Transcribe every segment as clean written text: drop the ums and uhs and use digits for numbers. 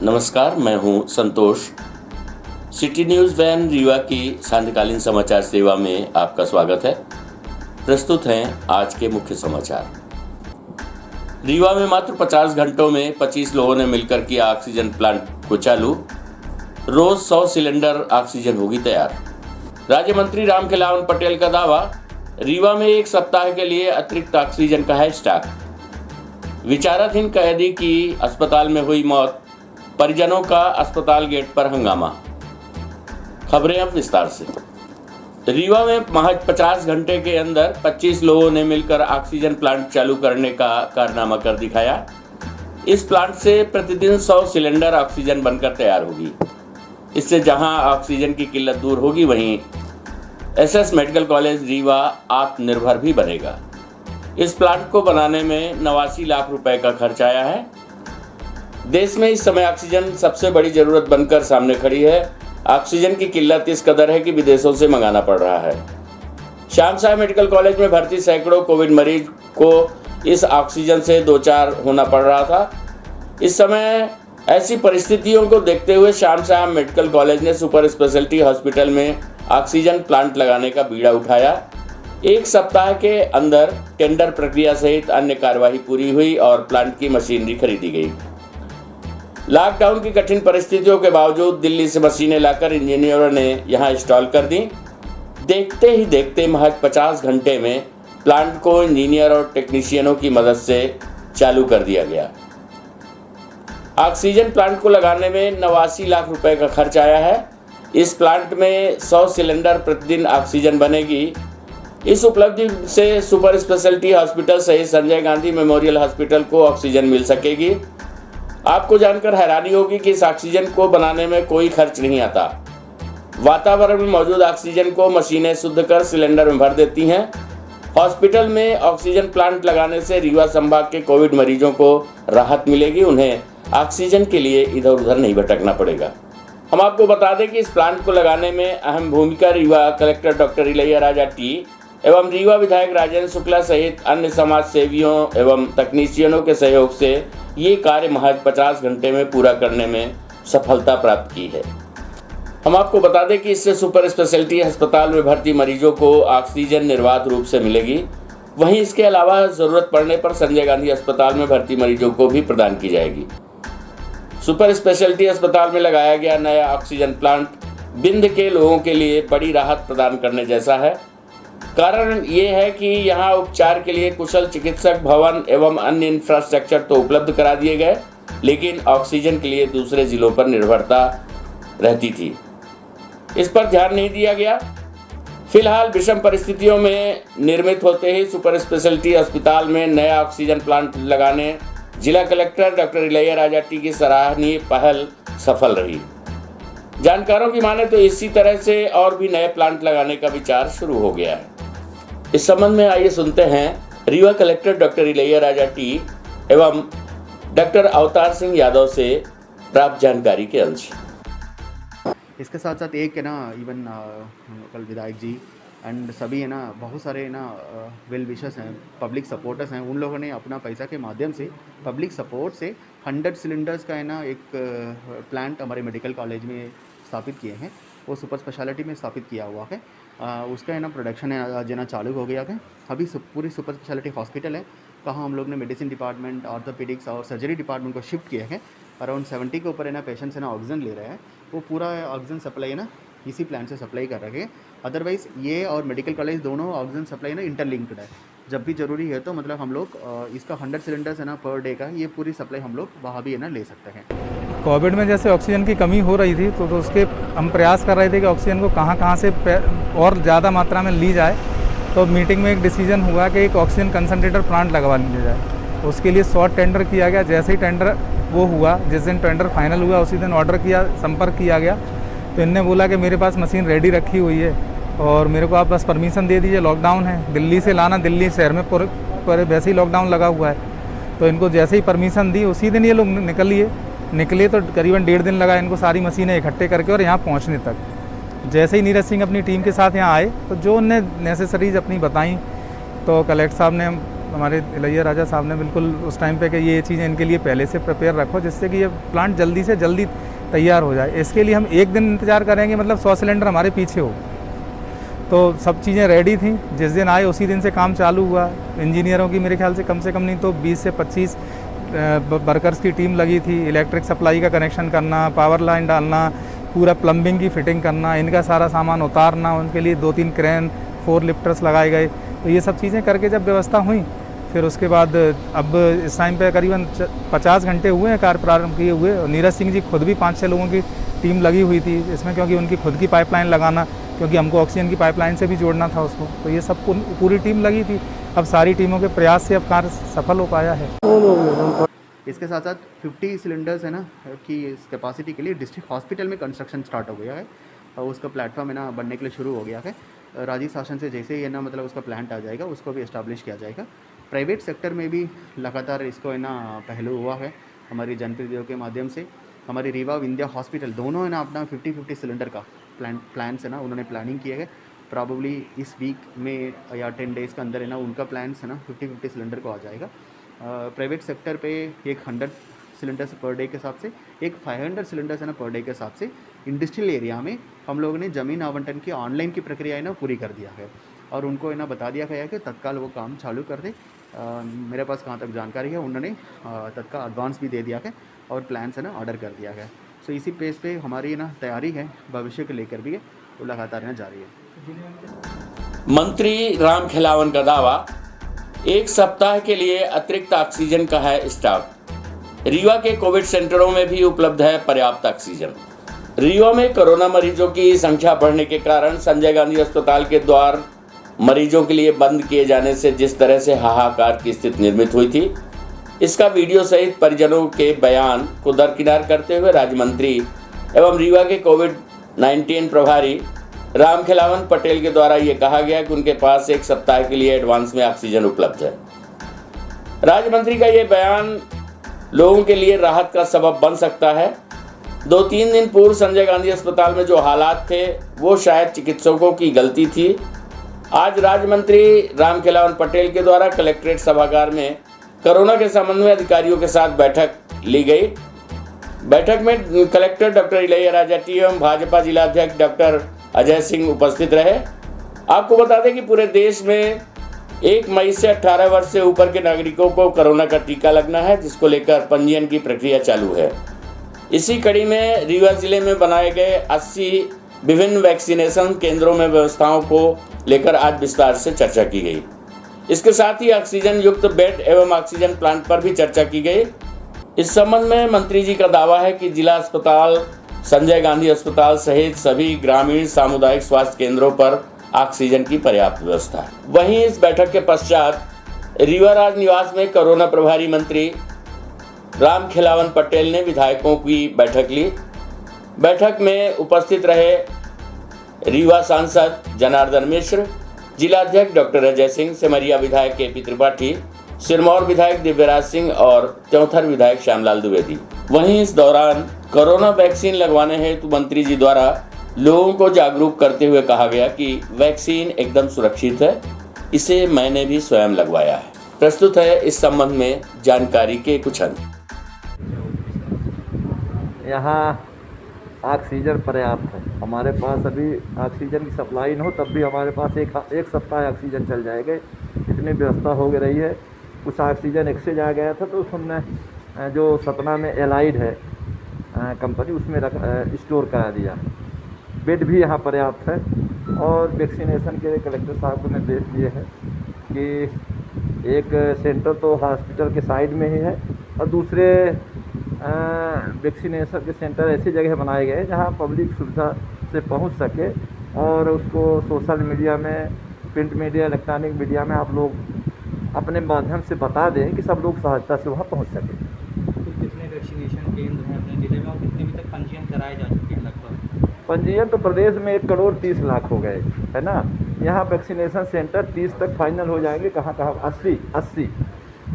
नमस्कार, मैं हूं संतोष। सिटी न्यूज़ वैन रीवा की सांध्यकालीन समाचार सेवा में आपका स्वागत है। प्रस्तुत हैं आज के मुख्य समाचार। रीवा में मात्र 50 घंटों में 25 लोगों ने मिलकर किया ऑक्सीजन प्लांट को चालू। रोज 100 सिलेंडर ऑक्सीजन होगी तैयार। राज्य मंत्री रामखेलावन पटेल का दावा, रीवा में एक सप्ताह के लिए अतिरिक्त ऑक्सीजन का है स्टॉक। विचाराधीन कैदी की अस्पताल में हुई मौत, परिजनों का अस्पताल गेट पर हंगामा। खबरें अब विस्तार से। रीवा में महज 50 घंटे के अंदर 25 लोगों ने मिलकर ऑक्सीजन प्लांट चालू करने का कारनामा कर दिखाया। इस प्लांट से प्रतिदिन 100 सिलेंडर ऑक्सीजन बनकर तैयार होगी। इससे जहां ऑक्सीजन की किल्लत दूर होगी, वहीं एसएस मेडिकल कॉलेज रीवा आत्मनिर्भर भी बनेगा। इस प्लांट को बनाने में 89 लाख रुपए का खर्च आया है। देश में इस समय ऑक्सीजन सबसे बड़ी जरूरत बनकर सामने खड़ी है। ऑक्सीजन की किल्लत इस कदर है कि विदेशों से मंगाना पड़ रहा है। श्याम साहब मेडिकल कॉलेज में भर्ती सैकड़ों कोविड मरीज को इस ऑक्सीजन से दो चार होना पड़ रहा था। इस समय ऐसी परिस्थितियों को देखते हुए श्याम साहब मेडिकल कॉलेज ने सुपर स्पेशलिटी हॉस्पिटल में ऑक्सीजन प्लांट लगाने का बीड़ा उठाया। एक सप्ताह के अंदर टेंडर प्रक्रिया सहित अन्य कार्यवाही पूरी हुई और प्लांट की मशीनरी खरीदी गई। लॉकडाउन की कठिन परिस्थितियों के बावजूद दिल्ली से मशीनें लाकर इंजीनियरों ने यहां इंस्टॉल कर दी। देखते ही देखते महज 50 घंटे में प्लांट को इंजीनियर और टेक्नीशियनों की मदद से चालू कर दिया गया। ऑक्सीजन प्लांट को लगाने में 89 लाख रुपए का खर्च आया है। इस प्लांट में 100 सिलेंडर प्रतिदिन ऑक्सीजन बनेगी। इस उपलब्धि से सुपर स्पेशलिटी हॉस्पिटल सहित संजय गांधी मेमोरियल हॉस्पिटल को ऑक्सीजन मिल सकेगी। आपको जानकर हैरानी होगी कि इस ऑक्सीजन को बनाने में कोई खर्च नहीं आता। वातावरण में मौजूद ऑक्सीजन को मशीनें शुद्ध कर सिलेंडर में भर देती हैं। हॉस्पिटल में ऑक्सीजन प्लांट लगाने से रीवा संभाग के कोविड मरीजों को राहत मिलेगी। उन्हें ऑक्सीजन के लिए इधर उधर नहीं भटकना पड़ेगा। हम आपको बता दें कि इस प्लांट को लगाने में अहम भूमिका Rewa collector doctor Ilaiyaraaja T एवं रीवा विधायक राजेंद्र शुक्ला सहित अन्य समाज सेवियों एवं तकनीशियनों के सहयोग से ये कार्य महज 50 घंटे में पूरा करने में सफलता प्राप्त की है। हम आपको बता दें कि इससे सुपर स्पेशलिटी अस्पताल में भर्ती मरीजों को ऑक्सीजन निर्बाध रूप से मिलेगी। वहीं इसके अलावा जरूरत पड़ने पर संजय गांधी अस्पताल में भर्ती मरीजों को भी प्रदान की जाएगी। सुपर स्पेशलिटी अस्पताल में लगाया गया नया ऑक्सीजन प्लांट बिंद के लोगों के लिए बड़ी राहत प्रदान करने जैसा है। कारण ये है कि यहाँ उपचार के लिए कुशल चिकित्सक भवन एवं अन्य इंफ्रास्ट्रक्चर तो उपलब्ध करा दिए गए, लेकिन ऑक्सीजन के लिए दूसरे जिलों पर निर्भरता रहती थी। इस पर ध्यान नहीं दिया गया। फिलहाल विषम परिस्थितियों में निर्मित होते ही सुपर स्पेशलिटी अस्पताल में नया ऑक्सीजन प्लांट लगाने जिला कलेक्टर डॉक्टर इलैयाराजा टी की सराहनीय पहल सफल रही। जानकारों की माने तो इसी तरह से और भी नए प्लांट लगाने का विचार शुरू हो गया है। इस संबंध में आइए सुनते हैं Rewa collector doctor Ilaiyaraaja T एवं डॉक्टर अवतार सिंह यादव से प्राप्त जानकारी के अंश। इसके साथ साथ एक है ना इवन कल विधायक जी एंड सभी है ना बहुत सारे है ना वेल विशर्स हैं, पब्लिक सपोर्टर्स हैं। उन लोगों ने अपना पैसा के माध्यम से पब्लिक सपोर्ट से 100 सिलेंडर्स का है ना एक प्लांट हमारे मेडिकल कॉलेज में स्थापित किए हैं। वो सुपर स्पेशलिटी में स्थापित किया हुआ है। उसका है ना प्रोडक्शन है जो ना चालू हो गया है। अभी पूरी सुपर स्पेशलिटी हॉस्पिटल है, कहाँ हम लोग ने मेडिसिन डिपार्टमेंट, ऑर्थोपेडिक्स और सर्जरी डिपार्टमेंट को शिफ्ट किया है। अराउंड 70 के ऊपर है ना पेशेंट्स है ना ऑक्सीजन ले रहे हैं। वो पूरा ऑक्सीजन सप्लाई है ना इसी प्लांट से सप्लाई कर रहे हैं। अदरवाइज़ ये और मेडिकल कॉलेज दोनों ऑक्सीजन सप्लाई ना इंटरलिंक्ड है। जब भी ज़रूरी है तो मतलब हम लोग इसका 100 सिलेंडर्स है ना पर डे का ये पूरी सप्लाई हम लोग वहाँ भी है ना ले सकते हैं। कोविड में जैसे ऑक्सीजन की कमी हो रही थी तो उसके हम प्रयास कर रहे थे कि ऑक्सीजन को कहाँ से और ज़्यादा मात्रा में ली जाए। तो मीटिंग में एक डिसीजन हुआ कि एक ऑक्सीजन कंसनट्रेटर प्लांट लगवा लिया जाए। उसके लिए शॉर्ट टेंडर किया गया। जैसे ही टेंडर वो हुआ, जिस दिन टेंडर फाइनल हुआ उसी दिन ऑर्डर किया, संपर्क किया गया। तो इनने बोला कि मेरे पास मशीन रेडी रखी हुई है और मेरे को आप बस परमिशन दे दीजिए। लॉकडाउन है, दिल्ली से लाना, दिल्ली शहर में पर वैसे ही लॉकडाउन लगा हुआ है। तो इनको जैसे ही परमिशन दी उसी दिन ये लोग निकले तो करीबन 1.5 दिन लगा इनको सारी मशीनें इकट्ठे करके और यहाँ पहुँचने तक। जैसे ही नीरज सिंह अपनी टीम के साथ यहाँ आए तो जो उनने नेसेसरीज अपनी बताई तो कलेक्टर साहब ने हमारे इलैया राजा साहब ने बिल्कुल उस टाइम पे कि ये चीज़ें इनके लिए पहले से प्रिपेयर रखो, जिससे कि ये प्लांट जल्दी से जल्दी तैयार हो जाए। इसके लिए हम एक दिन इंतज़ार करेंगे, मतलब 100 सिलेंडर हमारे पीछे हो। तो सब चीज़ें रेडी थी, जिस दिन आए उसी दिन से काम चालू हुआ। इंजीनियरों की मेरे ख्याल से कम नहीं तो 20 से 25 वर्कर्स की टीम लगी थी। इलेक्ट्रिक सप्लाई का कनेक्शन करना, पावर लाइन डालना, पूरा प्लम्बिंग की फिटिंग करना, इनका सारा सामान उतारना, उनके लिए 2-3 क्रेन, 4 लिफ्टर्स लगाए गए। तो ये सब चीज़ें करके जब व्यवस्था हुई, फिर उसके बाद अब इस टाइम पे करीबन 50 घंटे हुए हैं कार्य प्रारंभ किए हुए। और नीरज सिंह जी खुद भी 5-6 लोगों की टीम लगी हुई थी इसमें, क्योंकि उनकी खुद की पाइपलाइन लगाना, क्योंकि हमको ऑक्सीजन की पाइपलाइन से भी जोड़ना था उसको। तो ये सब पूरी टीम लगी थी। अब सारी टीमों के प्रयास से अब कार्य सफल हो पाया है। इसके साथ साथ 50 सिलेंडर्स है ना की इस कैपेसिटी के लिए डिस्ट्रिक्ट हॉस्पिटल में कंस्ट्रक्शन स्टार्ट हो गया है और उसका प्लेटफॉर्म है ना बनने के लिए शुरू हो गया है। राजीव शासन से जैसे ही है ना मतलब उसका प्लांट आ जाएगा उसको भी इस्टेब्लिश किया जाएगा। प्राइवेट सेक्टर में भी लगातार इसको है ना पहलू हुआ है हमारी जनप्रतिनिधियों के माध्यम से। हमारी रीवा विंध्या हॉस्पिटल दोनों है ना अपना 50-50 सिलेंडर का प्लान्स है ना उन्होंने प्लानिंग किया है। प्रॉबली इस वीक में या 10 डेज़ के अंदर है ना उनका प्लान्स है ना 50-50 सिलेंडर को आ जाएगा। प्राइवेट सेक्टर पे एक 100 सिलेंडर्स पर डे के हिसाब से, एक 500 सिलेंडर्स है ना पर डे के हिसाब से इंडस्ट्रियल एरिया में हम लोगों ने ज़मीन आवंटन की ऑनलाइन की प्रक्रिया है ना पूरी कर दिया है और उनको है ना बता दिया गया है कि तत्काल वो काम चालू कर दे। मेरे पास कहाँ तक जानकारी है उन्होंने तत्काल एडवांस भी दे दिया है और प्लान्स है ना ऑर्डर कर दिया है। सो इसी पेज पे हमारी ना तैयारी है भविष्य को लेकर भी है वो लगातार ना जारी है। मंत्री राम खिलावन का दावा, 1 सप्ताह के लिए अतिरिक्त ऑक्सीजन का है स्टॉक। रीवा के कोविड सेंटरों में भी उपलब्ध है पर्याप्त ऑक्सीजन। रीवा में कोरोना मरीजों की संख्या बढ़ने के कारण संजय गांधी अस्पताल के द्वार मरीजों के लिए बंद किए जाने से जिस तरह से हाहाकार की स्थिति निर्मित हुई थी, इसका वीडियो सहित परिजनों के बयान को दरकिनार करते हुए राज्य मंत्री एवं रीवा के कोविड-19 प्रभारी राम खिलावन पटेल के द्वारा ये कहा गया कि उनके पास 1 सप्ताह के लिए एडवांस में ऑक्सीजन उपलब्ध है। राज्य मंत्री का ये बयान लोगों के लिए राहत का सबब बन सकता है। 2-3 दिन पूर्व संजय गांधी अस्पताल में जो हालात थे वो शायद चिकित्सकों की गलती थी। आज राज्य मंत्री राम खिलावन पटेल के द्वारा कलेक्ट्रेट सभागार में कोरोना के संबंध में अधिकारियों के साथ बैठक ली गई। बैठक में collector doctor Ilaiya Raja T एवं भाजपा जिलाध्यक्ष डॉक्टर अजय सिंह उपस्थित रहे। आपको बता दें कि पूरे देश में 1 मई से 18 वर्ष से ऊपर के नागरिकों को कोरोना का टीका लगना है, जिसको लेकर पंजीयन की प्रक्रिया चालू है। इसी कड़ी में रीवा जिले में बनाए गए 80 विभिन्न वैक्सीनेशन केंद्रों में व्यवस्थाओं को लेकर आज विस्तार से चर्चा की गई। इसके साथ ही ऑक्सीजन युक्त बेड एवं ऑक्सीजन प्लांट पर भी चर्चा की गई। इस संबंध में मंत्री जी का दावा है कि जिला अस्पताल, संजय गांधी अस्पताल सहित सभी ग्रामीण सामुदायिक स्वास्थ्य केंद्रों पर ऑक्सीजन की पर्याप्त व्यवस्था है। वहीं इस बैठक के पश्चात रीवा राज निवास में कोरोना प्रभारी मंत्री राम खिलावन पटेल ने विधायकों की बैठक ली। बैठक में उपस्थित रहे रीवा सांसद जनार्दन मिश्र, जिलाध्यक्ष डॉक्टर अजय सिंह, सिमरिया विधायक केपी त्रिपाठी, सिरमौर विधायक दिव्यराज सिंह और त्योंथर विधायक श्यामलाल द्विवेदी। वहीं इस दौरान कोरोना वैक्सीन लगवाने हेतु मंत्री जी द्वारा लोगों को जागरूक करते हुए कहा गया कि वैक्सीन एकदम सुरक्षित है, इसे मैंने भी स्वयं लगवाया है। प्रस्तुत है इस संबंध में जानकारी के कुछ अंश। यहाँ ऑक्सीजन पर्याप्त है। हमारे पास अभी ऑक्सीजन की सप्लाई न हो तब भी हमारे पास एक सप्ताह ऑक्सीजन चल जाएगा, इतनी व्यवस्था हो रही है। कुछ ऑक्सीजन एक्सचेंज आ गया था तो हमने जो सतना में एलाइड है कंपनी उसमें स्टोर करा दिया। बेड भी यहाँ पर्याप्त है और वैक्सीनेशन के कलेक्टर साहब को निर्देश दिए हैं कि एक सेंटर तो हॉस्पिटल के साइड में ही है और दूसरे वैक्सीनेशन के सेंटर ऐसी जगह बनाए गए जहाँ पब्लिक सुविधा से पहुँच सके और उसको सोशल मीडिया में, प्रिंट मीडिया, इलेक्ट्रॉनिक मीडिया में आप लोग अपने माध्यम से बता दें कि सब लोग सहजता से वहाँ पहुँच सकें। कितने वैक्सीनेशन केंद्र हैं अपने जिले में और कितने भी तक पंजीयन कराए जा चुके हैं? लगभग पंजीयन तो प्रदेश में 1,30,00,000 हो गए है ना। यहाँ वैक्सीनेशन सेंटर 30 तक फाइनल हो जाएंगे। कहाँ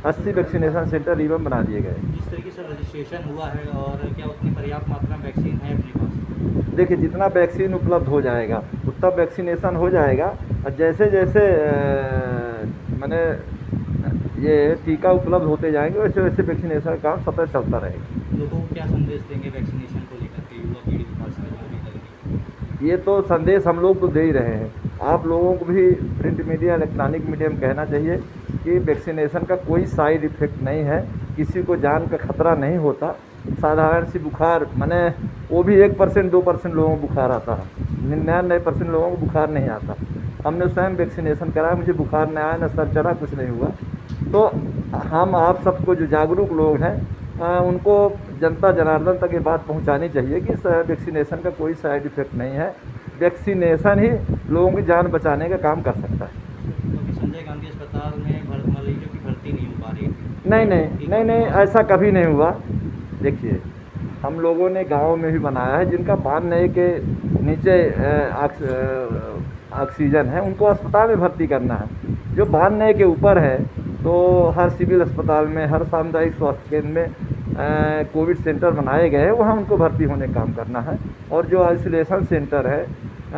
80 वैक्सीनेशन सेंटर रीवा में बना दिए गए। जिस तरीके से रजिस्ट्रेशन हुआ है और क्या उतनी पर्याप्त मात्रा में वैक्सीन है अपने पास? देखिए, जितना वैक्सीन उपलब्ध हो जाएगा उतना वैक्सीनेशन हो जाएगा और जैसे जैसे मैंने ये टीका उपलब्ध होते जाएंगे, वैसे वैसे वैक्सीनेशन का काम सतत चलता रहेगा। लोगों को क्या संदेश देंगे वैक्सीनेशन को लेकर के, युवा पीढ़ी खास करके? ये तो संदेश हम लोग तो दे ही रहे हैं। आप लोगों को भी प्रिंट मीडिया, इलेक्ट्रॉनिक मीडिया में कहना चाहिए कि वैक्सीनेशन का कोई साइड इफ़ेक्ट नहीं है, किसी को जान का खतरा नहीं होता। साधारण सी बुखार, माने वो भी 1% 2% लोगों को बुखार आता है, 99% लोगों को बुखार नहीं आता। हमने स्वयं वैक्सीनेशन कराया, मुझे बुखार नहीं आया, न सर चढ़ा, कुछ नहीं हुआ। तो हम आप सबको जो जागरूक लोग हैं उनको जनता जनार्दन तक ये बात पहुंचानी चाहिए कि वैक्सीनेशन का कोई साइड इफ़ेक्ट नहीं है। वैक्सीनेशन ही लोगों की जान बचाने का काम कर सकता है। क्योंकि संजय गांधी अस्पताल में मरीजों की भर्ती नहीं हो पा रही थी। नहीं, ऐसा कभी नहीं हुआ। देखिए, हम लोगों ने गांव में भी बनाया है, जिनका बांध नए के नीचे ऑक्सीजन है, उनको अस्पताल में भर्ती करना है। जो बांध नए के ऊपर है, तो हर सिविल अस्पताल में, हर सामुदायिक स्वास्थ्य केंद्र में कोविड सेंटर बनाए गए हैं, वहाँ उनको भर्ती होने का काम करना है। और जो आइसोलेशन सेंटर है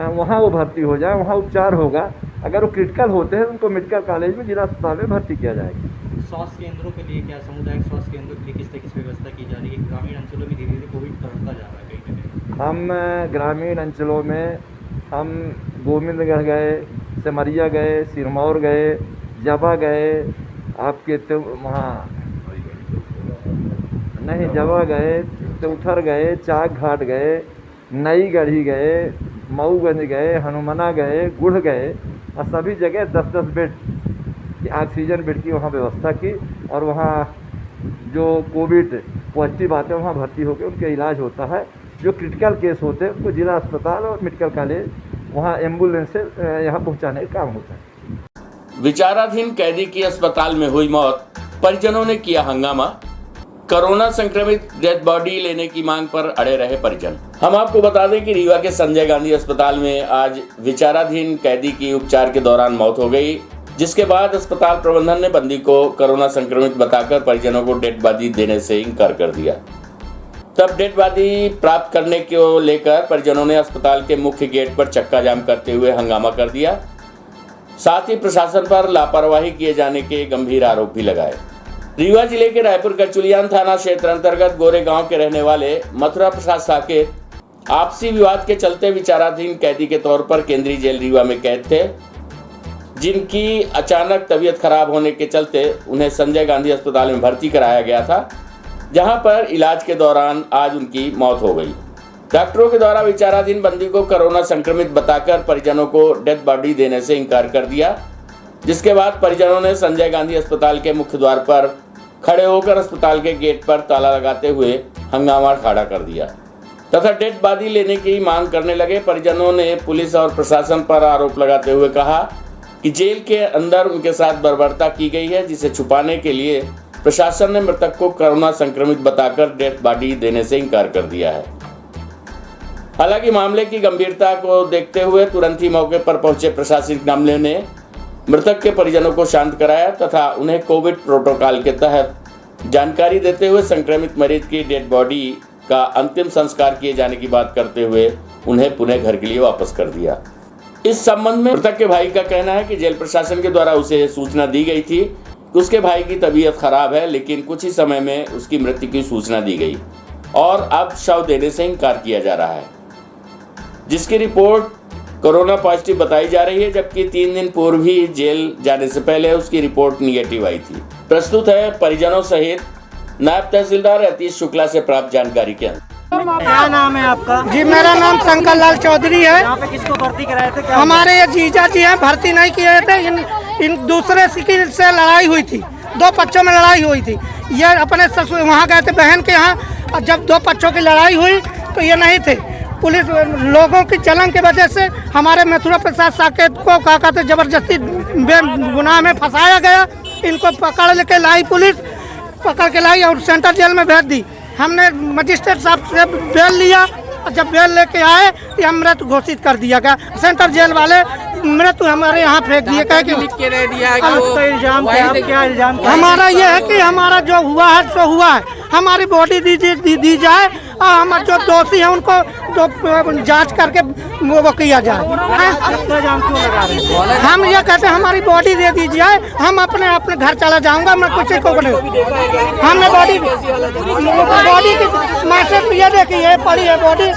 वहाँ वो भर्ती हो जाए, वहाँ उपचार होगा। अगर वो क्रिटिकल होते हैं तो उनको मेडिकल कॉलेज में, जिला अस्पताल में भर्ती किया जाएगा। स्वास्थ्य केंद्रों के लिए क्या, सामुदायिक स्वास्थ्य केंद्रों के लिए किस तरह की व्यवस्था की जा रही है? ग्रामीण अंचलों में धीरे धीरे कोविड बढ़ता जा रहा है कहीं ना कहीं। हम ग्रामीण अंचलों में हम गोविंदगढ़ गए, सिमरिया गए, सिरमौर गए, जबा गए, आपके तो वहाँ नहीं, जबा गए, तेउथर गए, चाक घाट गए, नई गढ़ी गए, मऊगंज गए, हनुमना गए, गुड़ गए, और सभी जगह 10-10 बेड की ऑक्सीजन बेड की वहाँ व्यवस्था की। और वहाँ जो कोविड पॉजिटिव आते हैं वहाँ भर्ती होकर उनका इलाज होता है। जो क्रिटिकल केस होते हैं उनको जिला अस्पताल और मेडिकल कॉलेज वहाँ एम्बुलेंस से यहाँ पहुँचाने का काम होता है। विचाराधीन कैदी की अस्पताल में हुई मौत, परिजनों ने किया हंगामा। कोरोना संक्रमित डेड बॉडी लेने की मांग पर अड़े रहे परिजन। हम आपको बता दें कि रीवा के संजय गांधी अस्पताल में आज विचाराधीन कैदी की उपचार के दौरान मौत हो गई, जिसके बाद अस्पताल प्रबंधन ने बंदी को कोरोना संक्रमित बताकर परिजनों को डेड बॉडी देने से इनकार कर दिया। तब डेड बॉडी प्राप्त करने को लेकर परिजनों ने अस्पताल के मुख्य गेट पर चक्का जाम करते हुए हंगामा कर दिया। साथ ही प्रशासन पर लापरवाही किए जाने के गंभीर आरोप भी लगाए। रीवा जिले के रायपुर कचुलियान थाना क्षेत्र अंतर्गत गोरे गांव के रहने वाले मथुरा प्रसाद साकेत आपसी विवाद के चलते विचाराधीन कैदी के तौर पर केंद्रीय जेल रीवा में कैद थे, जिनकी अचानक तबीयत खराब होने के चलते उन्हें संजय गांधी अस्पताल में भर्ती कराया गया था, जहां पर इलाज के दौरान आज उनकी मौत हो गई। डॉक्टरों के द्वारा विचाराधीन बंदी को कोरोना संक्रमित बताकर परिजनों को डेड बॉडी देने से इनकार कर दिया, जिसके बाद परिजनों ने संजय गांधी अस्पताल के मुख्य द्वार पर खड़े होकर अस्पताल के गेट पर ताला लगाते हुए हंगामा खड़ा कर दिया तथा डेड बॉडी लेने की मांग करने लगे। परिजनों ने पुलिस और प्रशासन पर आरोप लगाते हुए कहा कि जेल के अंदर उनके साथ बर्बरता की गई है, जिसे छुपाने के लिए प्रशासन ने मृतक को कोरोना संक्रमित बताकर डेड बॉडी देने से इनकार कर दिया है। हालांकि मामले की गंभीरता को देखते हुए तुरंत ही मौके पर पहुंचे प्रशासनिक अमले ने मृतक के परिजनों को शांत कराया तथा उन्हें कोविड प्रोटोकॉल के तहत जानकारी देते हुए संक्रमित मरीज की डेड बॉडी का अंतिम संस्कार किए जाने की बात करते हुए उन्हें पुनः घर के लिए वापस कर दिया। इस संबंध में मृतक के भाई का कहना है कि जेल प्रशासन के द्वारा उसे सूचना दी गई थी कि उसके भाई की तबीयत खराब है, लेकिन कुछ ही समय में उसकी मृत्यु की सूचना दी गई और अब शव देने से इनकार किया जा रहा है, जिसकी रिपोर्ट कोरोना पॉजिटिव बताई जा रही है, जबकि 3 दिन पूर्व ही जेल जाने से पहले उसकी रिपोर्ट निगेटिव आई थी। प्रस्तुत है परिजनों सहित नायब तहसीलदार अतीश शुक्ला से प्राप्त जानकारी के अंदर। क्या नाम है आपका? जी मेरा नाम शंकर लाल चौधरी है। यहाँ पे किसको भर्ती कराए थे? क्या हमारे ये जीजा जी हैं, भर्ती नहीं किए थे। इन दूसरे से लड़ाई हुई थी, 2 पक्षों में लड़ाई हुई थी। ये अपने ससुर वहाँ गए थे बहन के यहाँ, और जब 2 पक्षों की लड़ाई हुई तो ये नहीं थे। पुलिस लोगों की चलन की वजह से हमारे मथुरा प्रसाद साकेत को क्या कहते जबरदस्ती गुनाह में फंसाया गया। इनको पकड़ के लाई, पुलिस पकड़ के लाई और सेंट्रल जेल में भेज दी। हमने मजिस्ट्रेट साहब से बेल लिया, और जब बेल लेके आए तो हम मृत घोषित कर दिया गया। सेंट्रल जेल वाले मृत्यु हमारे यहाँ फेंक दिए। क्या इल्जाम? हमारा ये है कि हमारा जो हुआ है सो हुआ है, हमारी बॉडी दी जाए हम जो दोषी हैं उनको जो जांच करके वो किया जाए। हम ये कहते हैं हमारी बॉडी दे दीजिए, हम अपने घर चला जाऊंगा, मैं किसी को नहीं। हमने बॉडी की मास्टर ये देखी है, पड़ी है बॉडी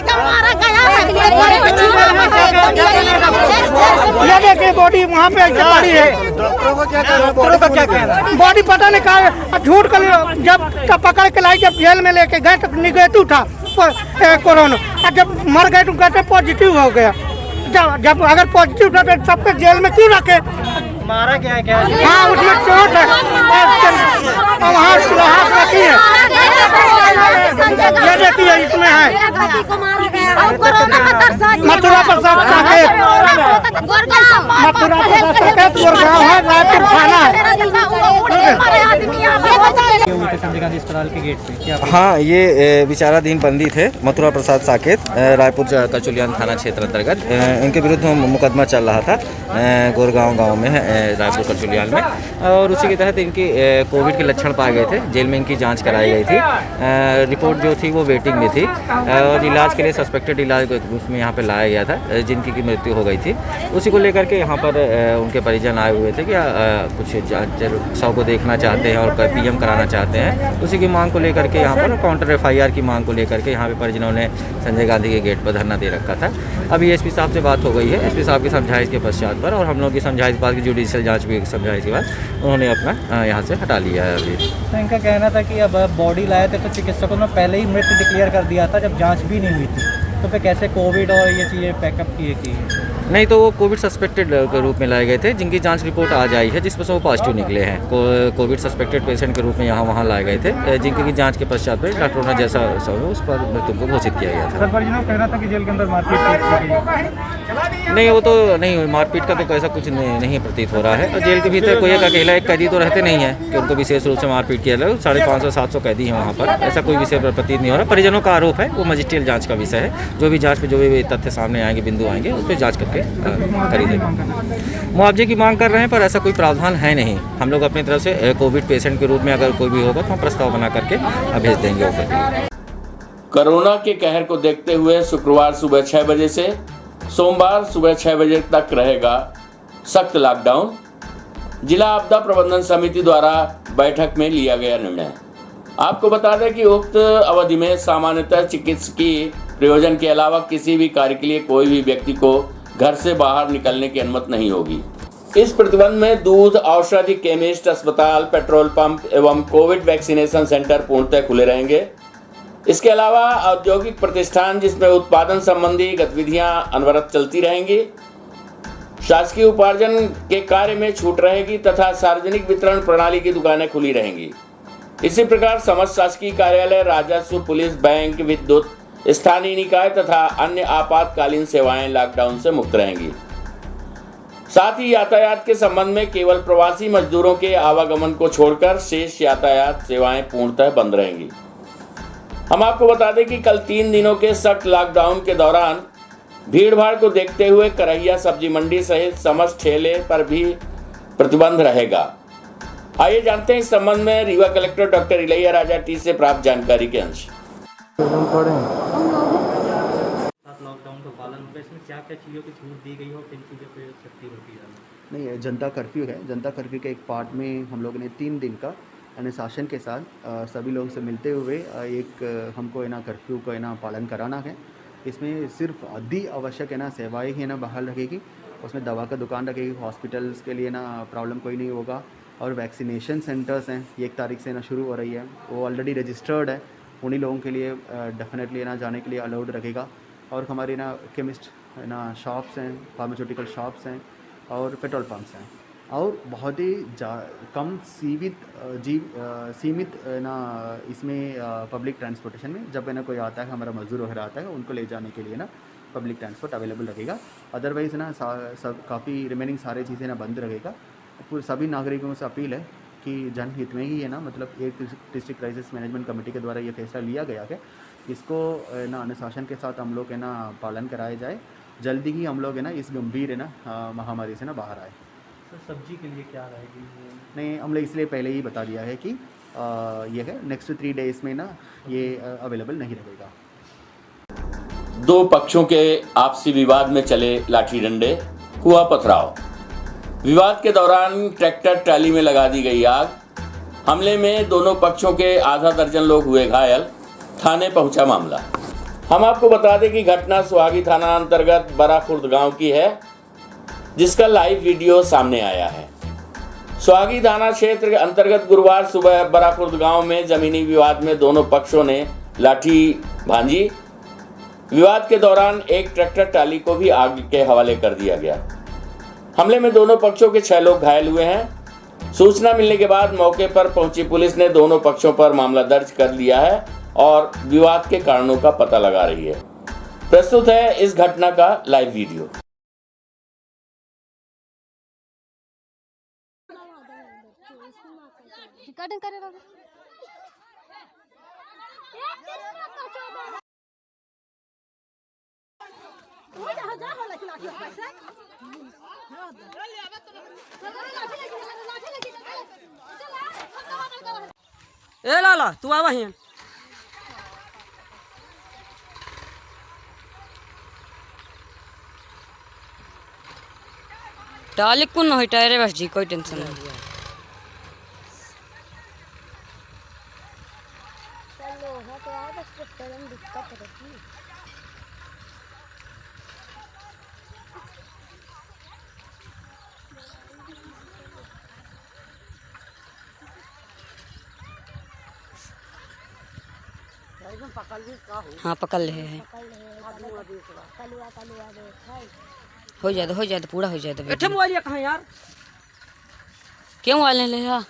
का मारा गया है, ये देखिए बॉडी वहाँ पे पड़ी है। बॉडी पता नहीं कहा, झूठ कर जब पकड़ के लाई, जब जेल में लेके गए तो निगेटिव था कोरोना, और जब मर गए तो कहते पॉजिटिव हो गया। जब अगर पॉजिटिव था तो सबके जेल में क्यों रखे? मारा क्या है? क्या हाँ उसमें चोट है और वहाँ हाथ रखी है, ये देखिए इसमें है मथुरा प्रसाद साकेत, मथुरा प्रसाद साकेत गुड़गांव है, रायपुर थाना है। संजय गांधी अस्पताल के गेट पे क्या? हाँ, ये विचाराधीन बंदी थे मथुरा प्रसाद साकेत, रायपुर कचुलियान थाना क्षेत्र अंतर्गत। इनके विरुद्ध मुकदमा चल रहा था गोरगांव गांव में, रायपुर कचुलियान में, और उसी के तहत इनकी कोविड के लक्षण पाए गए थे। जेल में इनकी जांच कराई गई थी। रिपोर्ट जो थी वो वेटिंग में थी और इलाज के लिए सस्पेक्टेड इलाज उसमें यहाँ पे लाया गया था, जिनकी की मृत्यु हो गई थी। उसी को लेकर के यहाँ पर उनके परिजन आए हुए थे कि कुछ शव को देखना चाहते हैं और पीएम कराना चाहते हैं। उसी की मांग को लेकर के यहाँ पर काउंटर एफआईआर की मांग को लेकर के यहाँ पे परिजनों ने संजय गांधी के गेट पर धरना दे रखा था। अभी एसपी साहब से बात हो गई है, एसपी साहब की समझाइश के पश्चात पर, और हम लोग की समझाइश बाद की जुडिशियल जांच भी समझाइश के बाद उन्होंने अपना यहाँ से हटा लिया है। अभी तो इनका कहना था कि अब बॉडी लाए थे तो चिकित्सकों ने पहले ही मृत डिक्लेयर कर दिया था जब जांच भी नहीं हुई थी, तो फिर कैसे कोविड और ये चीज़ें पैकअप किए की? नहीं, तो वो कोविड सस्पेक्टेड के रूप में लाए गए थे, जिनकी जांच रिपोर्ट आज आई है जिसमें से वो पॉजिटिव निकले हैं। कोविड सस्पेक्टेड पेशेंट के रूप में यहाँ वहाँ लाए गए थे, जिनकी जांच के पश्चात में डॉक्टरों ने जैसा उस पर मृत्यु को घोषित किया गया था। सर परिजनों कहना था कि जेल के अंदर मारपीट नहीं, वो तो नहीं हुई, मारपीट का तो ऐसा कुछ नहीं प्रतीत हो रहा है। और जेल के भीतर कोई एक अकेला एक कैदी तो रहते नहीं है कि उनको विशेष रूप से मारपीट किया जाए। 550-700 कैदी हैं वहाँ पर, ऐसा कोई विषय पर प्रतीत नहीं हो रहा। परिजनों का आरोप है, वो मजिस्ट्रियल जांच का विषय है। जो भी जांच में जो भी तथ्य सामने आएंगे, बिंदु आएंगे, उस पर जाँच करके करी जाएगी। मुआवजे की मांग कर रहे हैं, पर ऐसा कोई प्रावधान है नहीं। हम लोग अपनी तरफ से कोविड पेशेंट के रूप में अगर कोई भी होगा तो हम प्रस्ताव बना करके भेज देंगे ऊपर। कोरोना के कहर को देखते हुए शुक्रवार सुबह 6 बजे से सोमवार सुबह 6 बजे तक रहेगा सख्त लॉकडाउन। जिला आपदा प्रबंधन समिति द्वारा बैठक में लिया गया निर्णय। आपको बता दें कि उक्त अवधि में सामान्यतः चिकित्सकीय प्रयोजन के अलावा किसी भी कार्य के लिए कोई भी व्यक्ति को घर से बाहर निकलने की अनुमति नहीं होगी। इस प्रतिबंध में दूध, औषधि, केमिस्ट, अस्पताल, पेट्रोल पंप एवं कोविड वैक्सीनेशन सेंटर पूर्णतः खुले रहेंगे। इसके अलावा औद्योगिक प्रतिष्ठान जिसमें उत्पादन संबंधी गतिविधियां अनवरत चलती रहेंगी। शासकीय उपार्जन के कार्य में छूट रहेगी तथा सार्वजनिक वितरण प्रणाली की दुकानें खुली रहेंगी। इसी प्रकार समस्त शासकीय कार्यालय, राजस्व, पुलिस, बैंक, विद्युत, स्थानीय निकाय तथा अन्य आपातकालीन सेवाएं लॉकडाउन से मुक्त रहेंगी। साथ ही यातायात के संबंध में केवल प्रवासी मजदूरों के आवागमन को छोड़कर शेष यातायात सेवाएं पूर्णतः बंद रहेंगी। हम आपको बता दें कि कल 3 दिनों के सख्त लॉकडाउन के दौरान भीड़भाड़ को देखते हुए करहिया सब्जी मंडी सहित समस्त ठेले पर भी प्रतिबंध रहेगा। आइए जानते हैं इस संबंध में Rewa collector doctor Ilaiya Raja T से प्राप्त जानकारी के अंश। लॉकडाउन का पालन होगा, इसमें क्या क्या चीज़ों की छूट दी गई हो, किन चीज़ों पर सख्ती होती है? नहीं, जनता कर्फ्यू है। जनता कर्फ्यू के एक पार्ट में हम लोगों ने 3 दिन का अनुशासन के साथ सभी लोगों से मिलते हुए एक हमको कर्फ्यू को पालन कराना है। इसमें सिर्फ अति आवश्यक सेवाएं ही बहाल रहेगी। उसमें दवा का दुकान रखेगी, हॉस्पिटल्स के लिए प्रॉब्लम कोई नहीं होगा। और वैक्सीनेशन सेंटर्स हैं 1 तारीख से शुरू हो रही है, वो ऑलरेडी रजिस्टर्ड है। उन्हीं लोगों के लिए डेफिनेटली जाने के लिए अलाउड रखेगा। और हमारी केमिस्ट शॉप्स हैं, फार्मास्यूटिकल शॉप्स हैं और पेट्रोल पंप्स हैं। और बहुत ही कम सीमित इसमें पब्लिक ट्रांसपोर्टेशन में जब कोई आता है, हमारा मजदूर वगैरह आता है, उनको ले जाने के लिए पब्लिक ट्रांसपोर्ट अवेलेबल रहेगा। अदरवाइज़ सब काफ़ी रिमेनिंग सारी चीज़ें बंद रहेगा। सभी नागरिकों से अपील है कि जनहित में ही मतलब एक डिस्ट्रिक्ट क्राइसिस मैनेजमेंट कमेटी के द्वारा ये फैसला लिया गया है, इसको अनुशासन के साथ हम लोग पालन कराया जाए। जल्दी ही हम लोग इस गंभीर महामारी से बाहर आए। सब्जी के लिए क्या रहेगी? नहीं, हम लोग इसलिए पहले ही बता दिया है कि ये है नेक्स्ट 3 डेज में ना ये अवेलेबल नहीं रहेगा। दो पक्षों के आपसी विवाद में चले लाठी डंडे, हुआ पथराव। विवाद के दौरान ट्रैक्टर ट्राली में लगा दी गई आग। हमले में दोनों पक्षों के आधा दर्जन लोग हुए घायल। थाने पहुंचा मामला। हम आपको बता दें कि घटना सुहागी थाना अंतर्गत बड़ा खुर्द गांव की है, जिसका लाइव वीडियो सामने आया है। सुहागी थाना क्षेत्र के अंतर्गत गुरुवार सुबह बड़ा खुर्द गांव में जमीनी विवाद में दोनों पक्षों ने लाठी भांजी। विवाद के दौरान एक ट्रैक्टर ट्राली को भी आग के हवाले कर दिया गया। हमले में दोनों पक्षों के 6 लोग घायल हुए हैं। सूचना मिलने के बाद मौके पर पहुंची पुलिस ने दोनों पक्षों पर मामला दर्ज कर लिया है और विवाद के कारणों का पता लगा रही है। प्रस्तुत है इस घटना का लाइव वीडियो। ए लाला तू आवा ही टाली कुन हो टायरे बस जी, कोई टेंशन नहीं। हाँ पकड़ ले है, हो जाए तो पूरा हो जाए तो बैठे मोबाइल कहाँ यार क्यों वाले ले हा?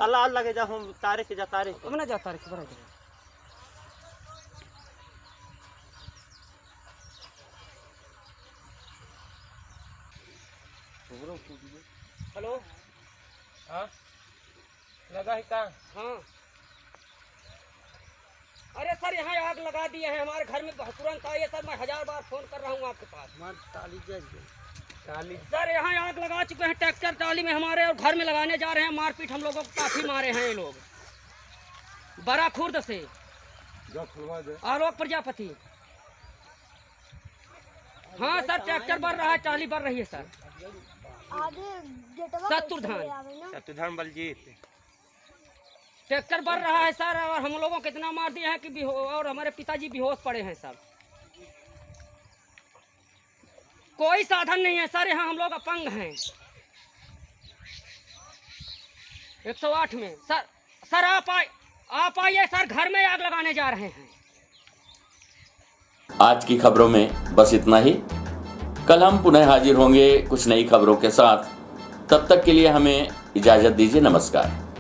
अल्लाह लगे जा हम तारे के जा तारे हमने जा तारे के बड़ा जा। हेलो हाँ लगा है कहाँ? हाँ अरे सर यहाँ आग लगा दिए हैं हमारे घर में तुरंत आइए सर, मैं 1000 बार फोन कर रहा हूँ आपके पास। सर यहाँ आग लगा चुके हैं ट्रैक्टर ट्राली में हमारे, और घर में लगाने जा रहे हैं। मारपीट हम लोगों को काफी मारे हैं ये लोग। बड़ा खुर्द से आलोक प्रजापति। हाँ सर ट्रैक्टर बढ़ रहा है, ट्राली बढ़ रही है सर। शत्रुधान बलजीत ट्रैक्टर बढ़ रहा है सर, और हम लोगों को इतना मार दिया है कि और हमारे पिताजी बेहोश पड़े हैं सर। कोई साधन नहीं है सर, यहाँ हम लोग अपंग हैं। 108 में सर आप आइए सर, घर में आग लगाने जा रहे हैं। आज की खबरों में बस इतना ही। कल हम पुनः हाजिर होंगे कुछ नई खबरों के साथ। तब तक के लिए हमें इजाजत दीजिए। नमस्कार।